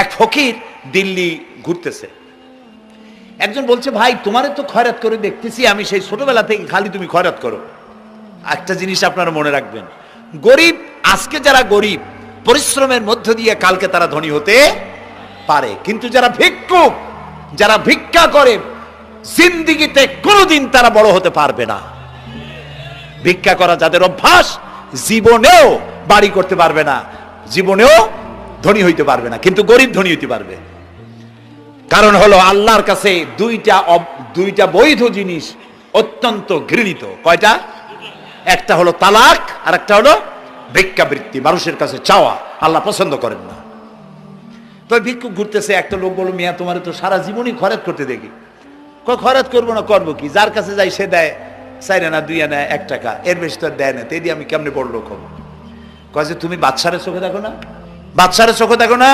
এক ফকির দিল্লি ঘুরতেছে, একজন বলছে, ভাই তোমারে তো খয়রাত করে দেখতেছি আমি সেই ছোটবেলা থেকে, খালি তুমি খয়রাত করো। একটা জিনিস আপনারা মনে রাখবেন, গরিব, আজকে যারা গরিব পরিশ্রমের মধ্য দিয়ে কালকে তারা ধনী হতে পারে, কিন্তু যারা ভিক্ষুক, যারা ভিক্ষা করে, জিন্দেগিতে কোনোদিন তারা বড় হতে পারবে না। ভিক্ষা করা যাদের অভ্যাস, জীবনেও বাড়ি করতে পারবে না, জীবনেও ধনী হইতে পারবে না, কিন্তু গরিব ধনী হইতে পারবে। কারণ হলো আল্লাহর কাছে দুইটা বৈধ জিনিস অত্যন্ত ঘৃণিত। কয়টা? একটা হলো তালাক, আর একটা হলো ভিক্ষাবৃত্তি, মানুষের কাছে চাওয়া। আল্লাহ পছন্দ করেন না। তো ভিক্ষুক ঘুরতেছে, একটা লোক বলল, মিয়া তোমার তো সারা জীবনই খরচ করতে দেখি। খরচ করবো না, করবো কি? যার কাছে যাই সে দেয় 4 আনা 2 আনা 1 টাকা, এর বেশি তো দেয় না, তেদি আমি কেমনে বড় লোক হবো? কয় যে তুমি বাদশারে চোখে দেখো না, বাদশারে চোখে দেখো না।